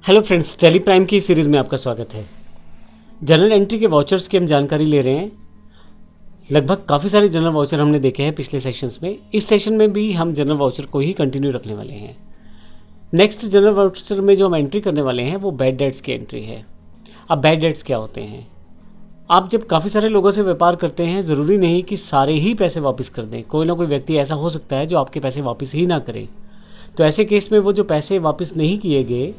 Hello friends, Tally Prime की series में आपका स्वागत है। जनरल एंट्री के वाउचर्स की हम जानकारी ले रहे हैं। लगभग काफ़ी सारे जनरल वाउचर हमने देखे हैं पिछले सेशंस में। इस सेशन में भी हम जनरल वाउचर को ही कंटिन्यू रखने वाले हैं। नेक्स्ट जनरल वाउचर में जो हम एंट्री करने वाले हैं वो बैड डेट्स की एंट्री है। अब बैड डेट्स क्या होते हैं? आप जब काफ़ी सारे लोगों से व्यापार करते हैं, ज़रूरी नहीं कि सारे ही पैसे वापस कर दें। कोई ना कोई व्यक्ति ऐसा हो सकता है जो आपके पैसे वापस ही ना करे। तो ऐसे केस में वो जो पैसे वापस नहीं किए गए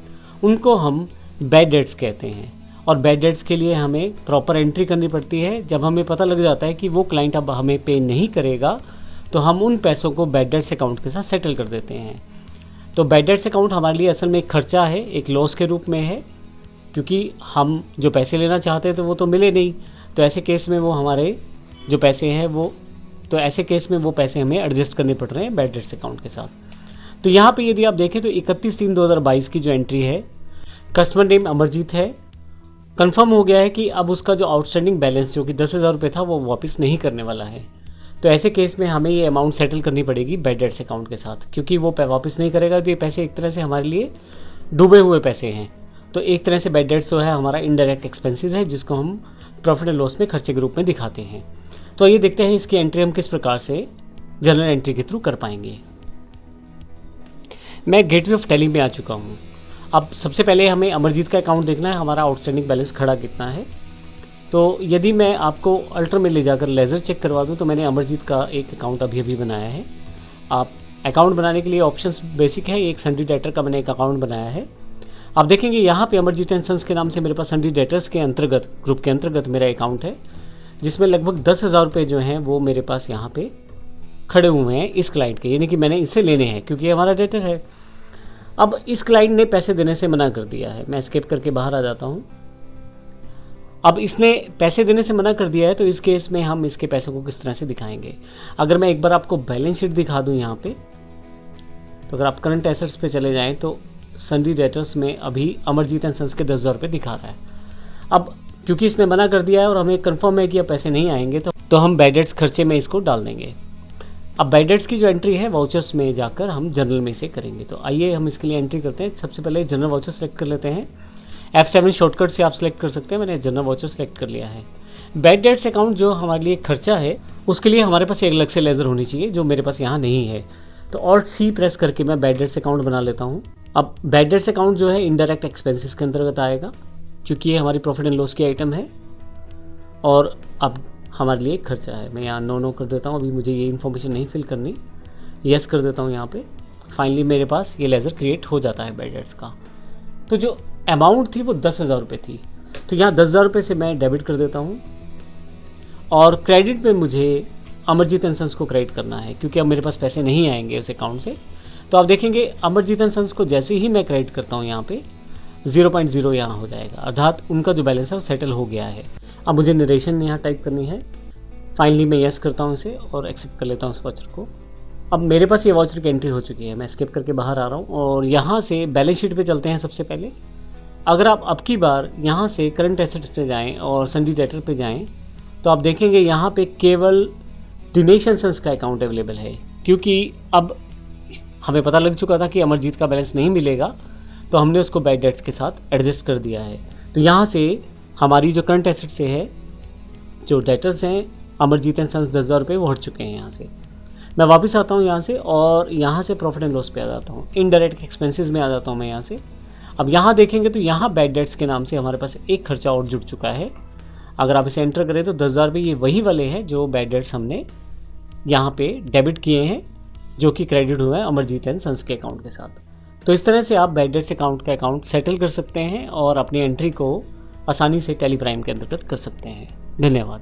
उनको हम बैड डेट्स कहते हैं। और बैड डेट्स के लिए हमें प्रॉपर एंट्री करनी पड़ती है। जब हमें पता लग जाता है कि वो क्लाइंट अब हमें पे नहीं करेगा तो हम उन पैसों को बैड डेट्स अकाउंट के साथ सेटल कर देते हैं। तो बैड डेट्स अकाउंट हमारे लिए असल में एक खर्चा है, एक लॉस के रूप में है, क्योंकि हम जो पैसे लेना चाहते हैं तो वो तो मिले नहीं। तो ऐसे केस में वो हमारे जो पैसे हैं वो पैसे हमें एडजस्ट करने पड़ रहे हैं बैड डेट्स अकाउंट के साथ। तो यहाँ पे यदि आप देखें तो 31/3/2022 की जो एंट्री है, कस्टमर नेम अमरजीत है। कंफर्म हो गया है कि अब उसका जो आउटस्टैंडिंग बैलेंस जो कि 10,000 रुपये था वो वापस नहीं करने वाला है। तो ऐसे केस में हमें ये अमाउंट सेटल करनी पड़ेगी बैड डेट्स अकाउंट के साथ, क्योंकि वो वापस नहीं करेगा। तो ये पैसे एक तरह से हमारे लिए डूबे हुए पैसे हैं। तो एक तरह से बैड डेट्स जो है हमारा इनडायरेक्ट एक्सपेंसेस है, जिसको हम प्रॉफिट एंड लॉस में खर्चे के रूप में दिखाते हैं। तो ये देखते हैं इसकी एंट्री हम किस प्रकार से जनरल एंट्री के थ्रू कर पाएंगे। मैं गेटवे ऑफ टेली में आ चुका हूँ। अब सबसे पहले हमें अमरजीत का अकाउंट देखना है, हमारा आउटस्टैंडिंग बैलेंस खड़ा कितना है। तो यदि मैं आपको अल्टर में ले जाकर लेज़र चेक करवा दूँ तो मैंने अमरजीत का एक अकाउंट अभी बनाया है। आप अकाउंट बनाने के लिए ऑप्शंस बेसिक है। एक सन्डी डेटर का मैंने एक अकाउंट बनाया है। आप देखेंगे यहाँ पे अमरजीत एंड सन्स के नाम से मेरे पास सन्डी डेटर्स के अंतर्गत, ग्रुप के अंतर्गत मेरा अकाउंट है, जिसमें लगभग 10,000 रुपये जो हैं वो मेरे पास यहाँ पे खड़े हुए हैं इस क्लाइंट के, यानी कि मैंने इससे लेने हैं क्योंकि ये हमारा डेटर है। अब इस क्लाइंट ने पैसे देने से मना कर दिया है। मैं एस्केप करके बाहर आ जाता हूँ। अब इसने पैसे देने से मना कर दिया है, तो इस केस में हम इसके पैसों को किस तरह से दिखाएंगे। अगर मैं एक बार आपको बैलेंस शीट दिखा दूँ यहाँ पे, तो अगर आप करंट एसेट्स पे चले जाएँ तो सन्डी डेटर्स में अभी अमरजीत एंड सन्स के 10,000 रुपये दिखा रहा है। अब क्योंकि इसने मना कर दिया है और हमें कन्फर्म है कि अब पैसे नहीं आएंगे, तो हम बैड डेट्स खर्चे में इसको डाल देंगे। अब बैड डेट्स की जो एंट्री है वाउचर्स में जाकर हम जनरल में से करेंगे। तो आइए हम इसके लिए एंट्री करते हैं। सबसे पहले जनरल वाउचर सेलेक्ट कर लेते हैं। F7 शॉर्टकट से आप सेलेक्ट कर सकते हैं। मैंने जनरल वाउचर सेलेक्ट कर लिया है। बैड डेट्स अकाउंट जो हमारे लिए खर्चा है उसके लिए हमारे पास एक अलग से लेज़र होनी चाहिए, जो मेरे पास यहाँ नहीं है। तो Alt+C प्रेस करके मैं बैड डेट्स अकाउंट बना लेता हूँ। अब बैड डेट्स अकाउंट जो है इनडायरेक्ट एक्सपेंसेस के अंतर्गत आएगा, क्योंकि ये हमारी प्रॉफिट एंड लॉस की आइटम है और अब हमारे लिए खर्चा है। मैं यहाँ नो कर देता हूँ। अभी मुझे ये इन्फॉर्मेशन नहीं फिल करनी, यस कर देता हूँ यहाँ पे। फाइनली मेरे पास ये लेज़र क्रिएट हो जाता है बैड डेट्स का। तो जो अमाउंट थी वो 10,000 रुपये थी, तो यहाँ 10,000 रुपये से मैं डेबिट कर देता हूँ। और क्रेडिट में मुझे अमरजीत एंड सन्स को क्रेडिट करना है, क्योंकि अब मेरे पास पैसे नहीं आएंगे उस अकाउंट से। तो आप देखेंगे अमरजीत एंड सन्स को जैसे ही मैं क्रेडिट करता हूँ यहाँ पे 0.0 यहाँ हो जाएगा, अर्थात उनका जो बैलेंस है वो सेटल हो गया है। अब मुझे नरेशन यहाँ टाइप करनी है। फाइनली मैं यस करता हूँ इसे और एक्सेप्ट कर लेता हूँ इस वाउचर को। अब मेरे पास ये वाउचर की एंट्री हो चुकी है। मैं स्किप करके बाहर आ रहा हूँ और यहाँ से बैलेंस शीट पे चलते हैं। सबसे पहले अगर आप अब की बार यहाँ से करंट एसेट्स पे जाएँ और सन्डी डेटर पे जाएँ तो आप देखेंगे यहाँ पे केवल दिनेश एंड सन्स का अकाउंट अवेलेबल है, क्योंकि अब हमें पता लग चुका था कि अमरजीत का बैलेंस नहीं मिलेगा, तो हमने उसको बैड डेट्स के साथ एडजस्ट कर दिया है। तो यहाँ से हमारी जो करंट एसेट से है, जो डेटर्स हैं अमरजीत एंड सन्स 10,000 रुपये वो हट चुके हैं। यहाँ से मैं वापस आता हूँ यहाँ से और यहाँ से प्रॉफिट एंड लॉस पे आ जाता हूँ, इनडायरेक्ट एक्सपेंसेस में आ जाता हूँ मैं यहाँ से। अब यहाँ देखेंगे तो यहाँ बैड डेट्स के नाम से हमारे पास एक खर्चा और जुड़ चुका है। अगर आप इसे एंटर करें तो 10,000 रुपये ये वही वाले हैं जो बैड डेट्स हमने यहाँ पे डेबिट किए हैं, जो कि क्रेडिट हुआ है अमरजीत एंड सन्स के अकाउंट के साथ। तो इस तरह से आप बैड डेट्स अकाउंट का अकाउंट सेटल कर सकते हैं और अपनी एंट्री को आसानी से टेली प्राइम के अंतर्गत कर सकते हैं। धन्यवाद।